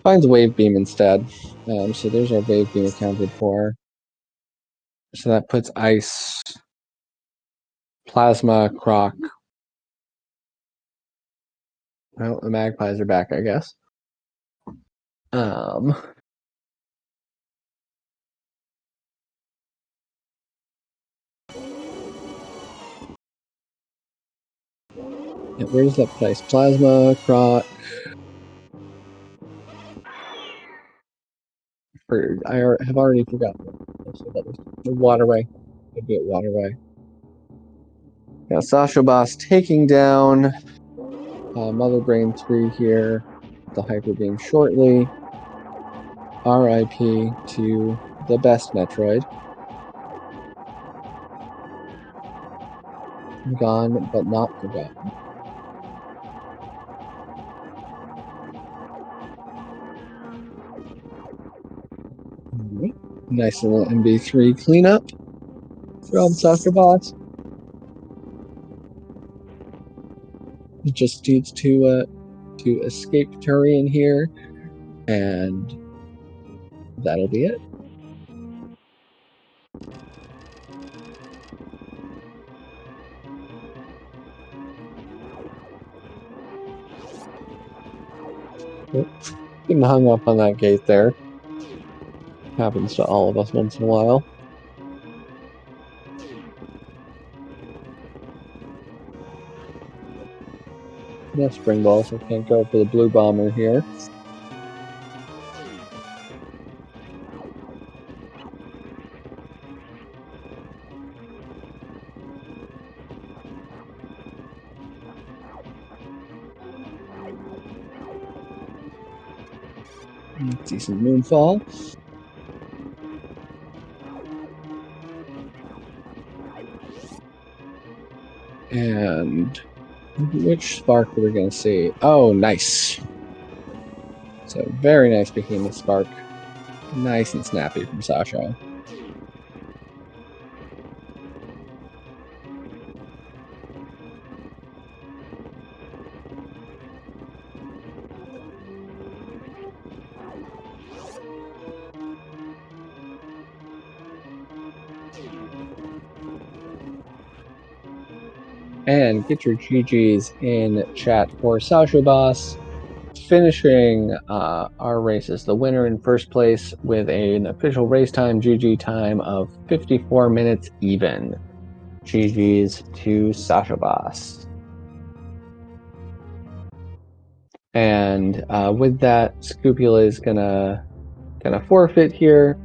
Finds Wave Beam instead. So there's our Wave Beam accounted for. So that puts Ice, Plasma, Croc. Well, the Magpies are back, I guess. Yeah, where does that place? Plasma, Croc. I have already forgotten. The Waterway. Could be at Waterway. Yeah, Sasha Boss taking down Mother Brain 3 here, the Hyper Beam shortly. RIP to the best Metroid. Gone, but not forgotten. Right. Nice little MB3 cleanup from Sasha Boss. He just needs to escape Turian here, and that'll be it. Getting hung up on that gate there. Happens to all of us once in a while. No spring ball, so can't go for the blue bomber here. Decent moonfall. And which spark are we going to see? Oh, nice. So very nice behemoth spark. Nice and snappy from Sasha. And get your GGs in chat for Sasha Boss, finishing our races. The winner in first place with an official race time, GG time of 54 minutes even. GGs to Sasha Boss. And with that, Scupula is gonna forfeit here.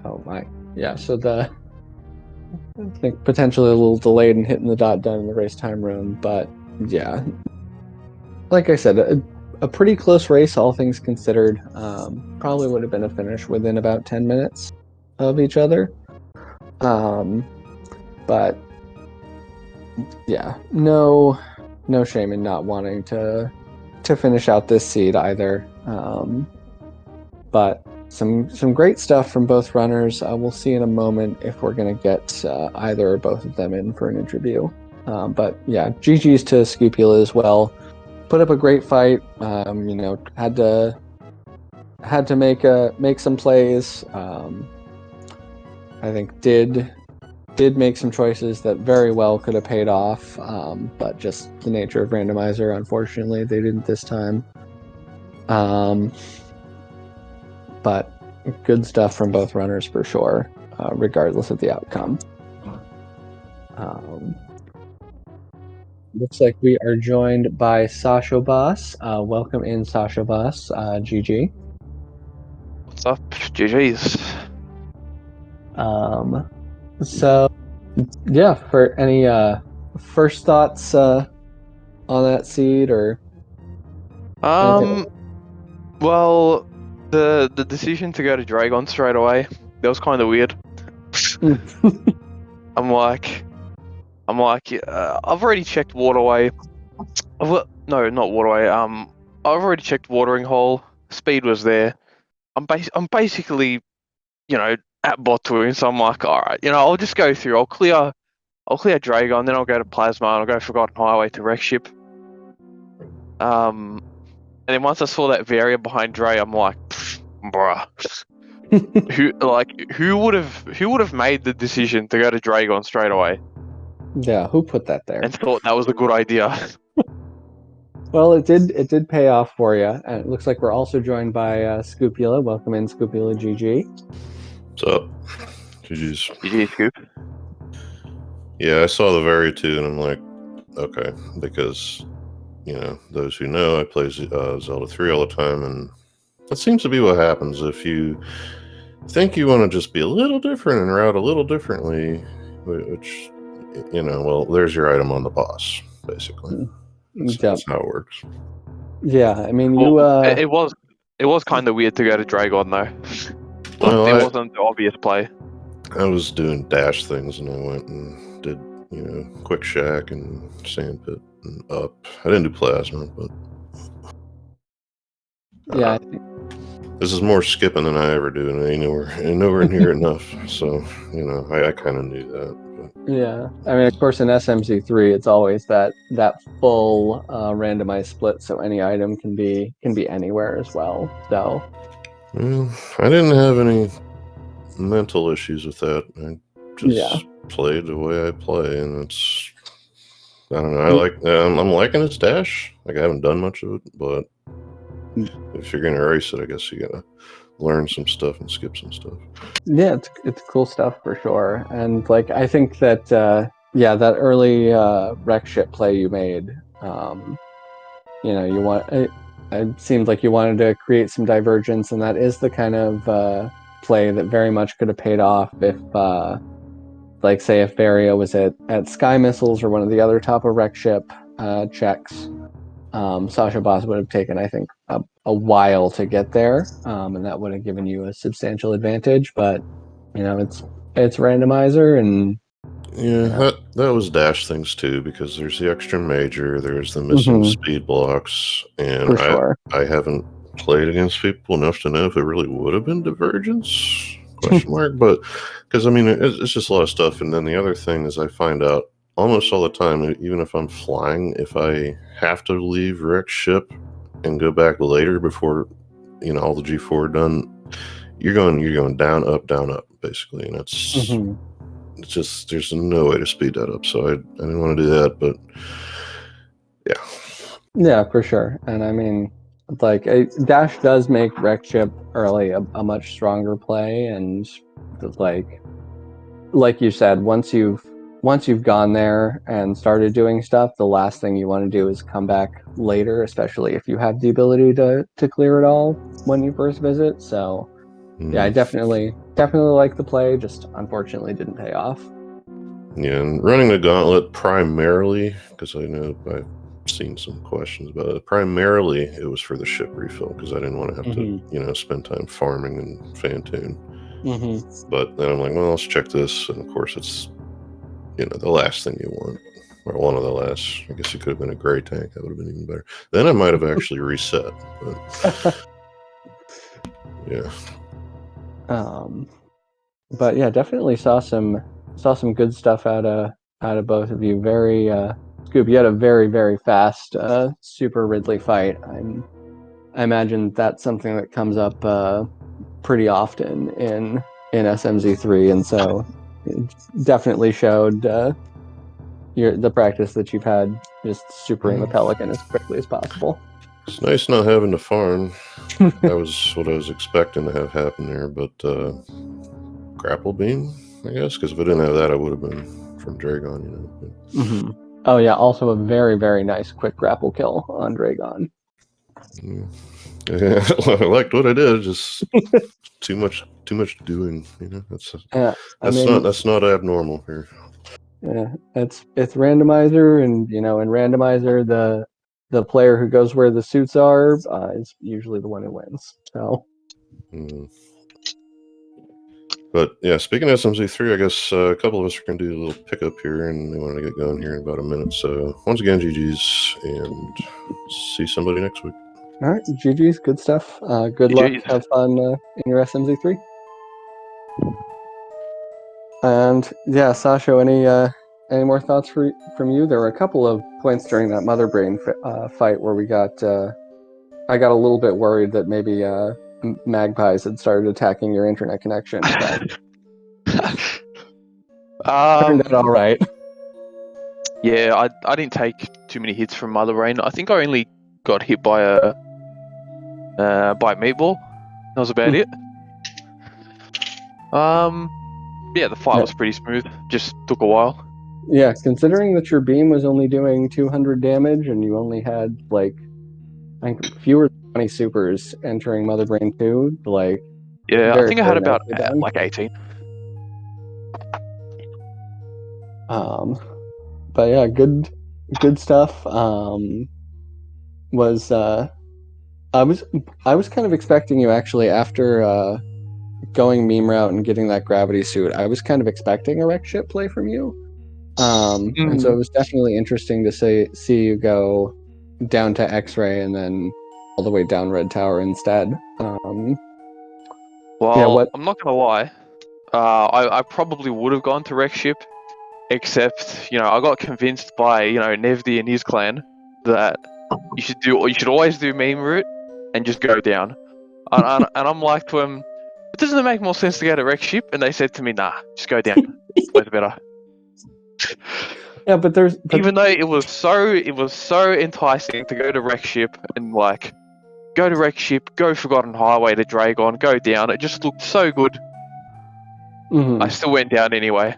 Oh my, yeah. So I think potentially a little delayed in hitting the dot done in the race time room, but yeah, like I said, a pretty close race, all things considered. Probably would have been a finish within about 10 minutes of each other. But yeah, no shame in not wanting to finish out this seed either. But some great stuff from both runners. We'll see in a moment if we're going to get either or both of them in for an interview. But yeah, GG's to Scupula as well. Put up a great fight. Had to make some plays. I think did make some choices that very well could have paid off, but just the nature of Randomizer, unfortunately, they didn't this time. But good stuff from both runners for sure, regardless of the outcome. Looks like we are joined by Sasha Boss. Welcome in, Sasha Boss. GG. What's up? GG's. So, yeah, for any first thoughts on that seed or? Well, the decision to go to Dragon straight away, that was kind of weird. I'm like, I've already checked Waterway. No, not Waterway. I've already checked Watering Hole. Speed was there. I'm basically, at Botwing, so I'm like, all right, I'll just go through. I'll clear Dragon, then I'll go to Plasma, and I'll go Forgotten Highway to Wreck Ship. And then once I saw that variant behind Dre, I'm like, bruh. who would have made the decision to go to Dragon straight away? Yeah, who put that there? And thought that was a good idea. Well, it did pay off for you, and it looks like we're also joined by Scupula. Welcome in, Scupula. GG. What's up? GG's. GG, Scoop. Yeah, I saw the Varitu and I'm like, okay, because those who know, I play Zelda 3 all the time, and that seems to be what happens if you think you want to just be a little different and route a little differently, which well, there's your item on the boss, basically. That's how it works. Yeah, I mean, it was kind of weird to go to Dragon though. Well, It wasn't the obvious play. I was doing dash things, and I went and did, Quick Shack and Sandpit and up. I didn't do Plasma, but yeah, this is more skipping than I ever do, and ain't nowhere near enough. So, I kind of knew that. But. Yeah, I mean, of course, in SMZ3, it's always that full randomized split, so any item can be anywhere as well. So, Well, I didn't have any mental issues with that. I just played the way I play, and it's. I don't know. I'm liking its dash. Like, I haven't done much of it, but if you're gonna race it, I guess you gotta learn some stuff and skip some stuff. Yeah, it's cool stuff for sure. And like, I think that that early wreck ship play you made, it seemed like you wanted to create some divergence, and that is the kind of play that very much could have paid off if like, say, if Varia was at Sky Missiles or one of the other top of wreck ship checks. Sasha Boss would have taken, I think, a while to get there, and that would have given you a substantial advantage. But it's randomizer, and that was dash things too, because there's the extra major, there's the missing speed blocks, and for sure. I haven't played against people enough to know if it really would have been divergence. Question mark, but because I mean it's just a lot of stuff. And then the other thing is I find out almost all the time, even if I'm flying, if I have to leave wreck ship and go back later before all the G4 are done, you're going down up basically, and it's just there's no way to speed that up. So I didn't want to do that, but yeah, for sure. And I mean, like, dash does make wreck ship early a much stronger play, and like you said, once you've gone there and started doing stuff, the last thing you want to do is come back later, especially if you have the ability to clear it all when you first visit. So yeah, I definitely like the play, just unfortunately didn't pay off. Yeah, and running the gauntlet primarily, because I know I've seen some questions about it, primarily it was for the ship refill, because I didn't want to have to spend time farming and Fantoon. But then I'm like, well, let's check this, and of course it's the last thing you want, or one of the last. I guess it could have been a gray tank. That would have been even better. Then I might have actually reset, but yeah. But yeah, definitely saw some good stuff out of both of you. Very Scoop, you had a very, very fast Super Ridley fight. I imagine that's something that comes up pretty often in SMZ3, and so it definitely showed the practice that you've had, just supering the Pelican as quickly as possible. It's nice not having to farm. That was what I was expecting to have happen there, but grapple beam, I guess, because if I didn't have that, I would have been from Dragon, Oh yeah, also a very, very nice quick grapple kill on Dragon. Yeah, I liked what I did. Just too much doing. That's not abnormal here. Yeah, it's randomizer, and in randomizer, the player who goes where the suits are is usually the one who wins. So. But yeah, speaking of SMZ3, I guess a couple of us are going to do a little pickup here, and we want to get going here in about a minute. So once again, GG's, and see somebody next week. All right, GG's, good stuff. Good luck. Have fun in your SMZ3. And yeah, Sasha, any more thoughts from you? There were a couple of points during that Mother Brain fight where we got. I got a little bit worried that maybe magpies had started attacking your internet connection. But turned out all right. Yeah, I didn't take too many hits from Mother Brain. I think I only got hit by a meatball. That was about it. Yeah, the fight was pretty smooth. Just took a while. Yeah, considering that your beam was only doing 200 damage and you only had I think fewer than 20 supers entering Mother Brain 2, yeah, I think I had about 18. But yeah, good stuff. Was I was kind of expecting you actually after going meme route and getting that gravity suit. I was kind of expecting a wreck ship play from you. And so it was definitely interesting to see you go down to X-ray and then all the way down Red Tower instead. Well, I'm not gonna lie. I probably would have gone to wreck ship, except I got convinced by Nevdi and his clan that you should always do meme route and just go down. And I'm like to him, but doesn't it make more sense to go to wreck ship? And they said to me, nah, just go down. Always better. Yeah, but even though it was so enticing to go to wreck ship and go to wreck ship, go Forgotten Highway to Dragon, go down. It just looked so good. I still went down anyway.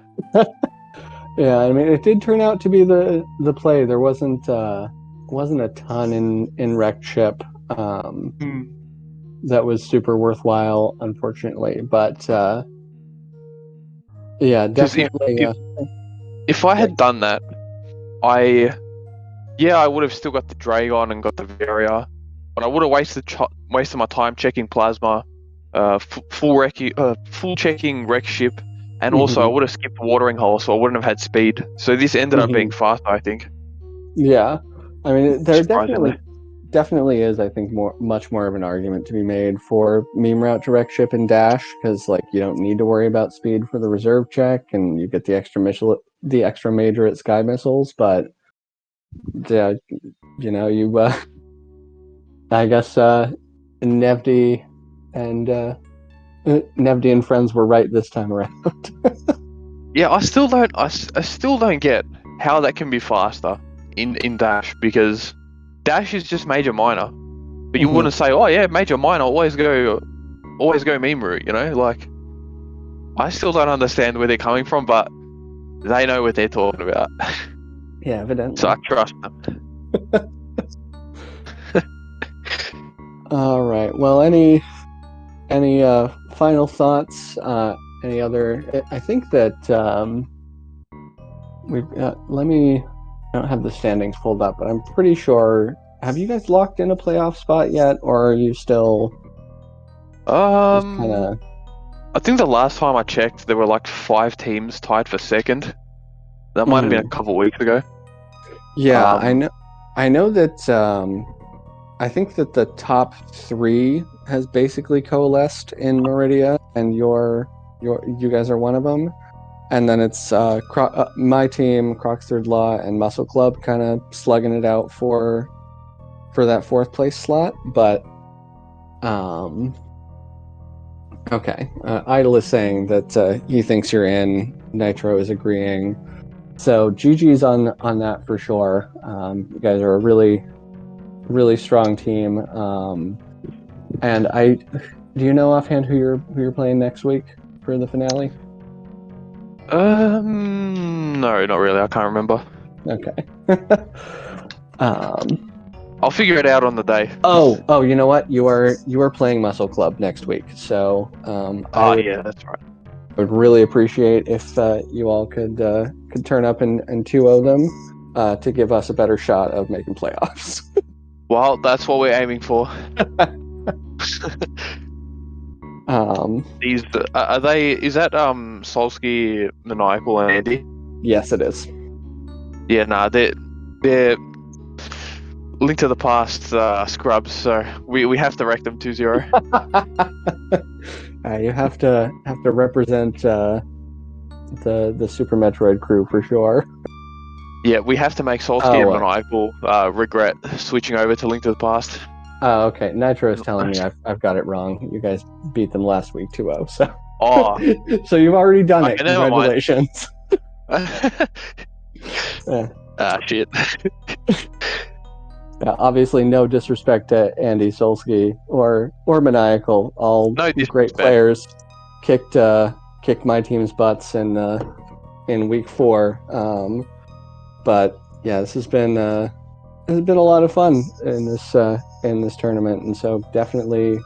Yeah, I mean, it did turn out to be the play. There wasn't a ton in wreck ship that was super worthwhile, unfortunately. But yeah, definitely. If I had done that, I would have still got the Dragon and got the Varia, but I would have wasted my time checking Plasma, full checking wreck ship, and also I would have skipped Watering Hole, so I wouldn't have had speed. So this ended up being faster, I think. Yeah, I mean, there definitely is, I think, much more of an argument to be made for meme route to wreck ship and dash, because you don't need to worry about speed for the reserve check, and you get the extra major at Sky Missiles. But yeah, I guess Nevdi and friends were right this time around. Yeah, I still don't get how that can be faster in dash, because dash is just major minor, but you wouldn't say, oh yeah, major minor, always go meme route. I still don't understand where they're coming from, but they know what they're talking about. Yeah, evidently. So I trust them. All right. Well, any final thoughts? Any other? I think that we've got. I don't have the standings pulled up, but I'm pretty sure. Have you guys locked in a playoff spot yet, or are you still? I think the last time I checked, there were 5 teams tied for second. That might have been a couple of weeks ago. Yeah, I know that. I think that the top 3 has basically coalesced in Meridia, and you guys are one of them. And then it's my team, Croc's Third Law, and Muscle Club kind of slugging it out for that 4th place slot. But okay, Idle is saying that he thinks you're in. Nitro is agreeing. So GG's on that for sure. You guys are a really, really strong team. And do you know offhand who you're playing next week for the finale? No, not really. I can't remember. Okay. I'll figure it out on the day. Oh, you know what? You are playing Muscle Club next week, so yeah, that's right. I would really appreciate if you all could turn up and 2-0 them to give us a better shot of making playoffs. Well, that's what we're aiming for. Is that Solsky, Maniacal, and Andy? Yes, it is. Yeah, nah, they're Link to the Past scrubs, so we have to wreck them 2-0. You have to represent the Super Metroid crew for sure. Yeah, we have to make Solsky and Maniacal regret switching over to Link to the Past. Oh, okay. Nitro is telling me I've got it wrong. You guys beat them last week 2-0, so. Oh. So you've already done it. Congratulations. Shit. Obviously, no disrespect to Andy Solsky or Maniacal. All great players. Kicked my team's butts in week 4. But yeah, this has been a lot of fun in this tournament, and so definitely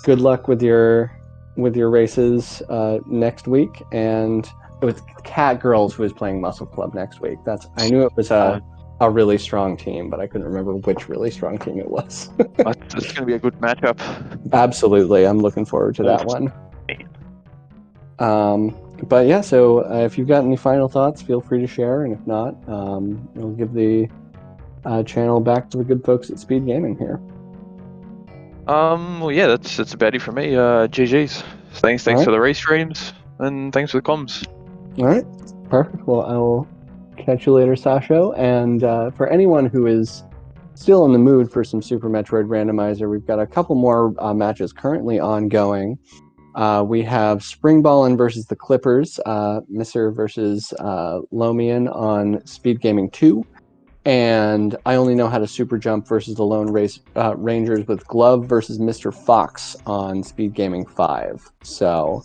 good luck with your races next week, and it was Cat Girls who was playing Muscle Club next week. I knew it was a really strong team, but I couldn't remember which really strong team it was. It's going to be a good matchup. Absolutely, I'm looking forward to that one. But yeah, so if you've got any final thoughts, feel free to share, and if not, we'll give the channel back to the good folks at Speed Gaming here. Well, yeah, that's about it for me. GG's. Thanks All right. for the restreams, and thanks for the comms. All right, perfect. Well, I will catch you later, Sasho. And for anyone who is still in the mood for some Super Metroid Randomizer, we've got a couple more matches currently ongoing. We have Spring Ballin versus the Clippers, Misser versus Lomian on Speed Gaming 2, and I Only Know How to Super Jump versus the Lone Rangers with Glove versus Mr. Fox on Speed Gaming 5. So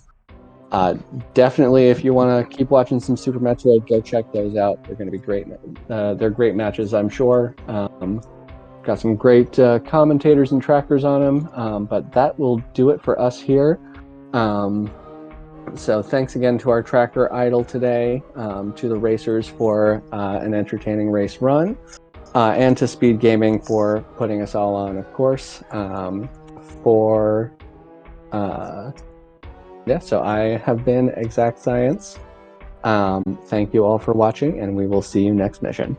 definitely, if you want to keep watching some Super Metroid, go check those out. They're going to be great. They're great matches, I'm sure. Got some great commentators and trackers on them, but that will do it for us here. So thanks again to our tracker Idol today, to the racers for an entertaining race run, and to Speed Gaming for putting us all on, of course. So I have been Exact Science. Thank you all for watching, and we will see you next mission.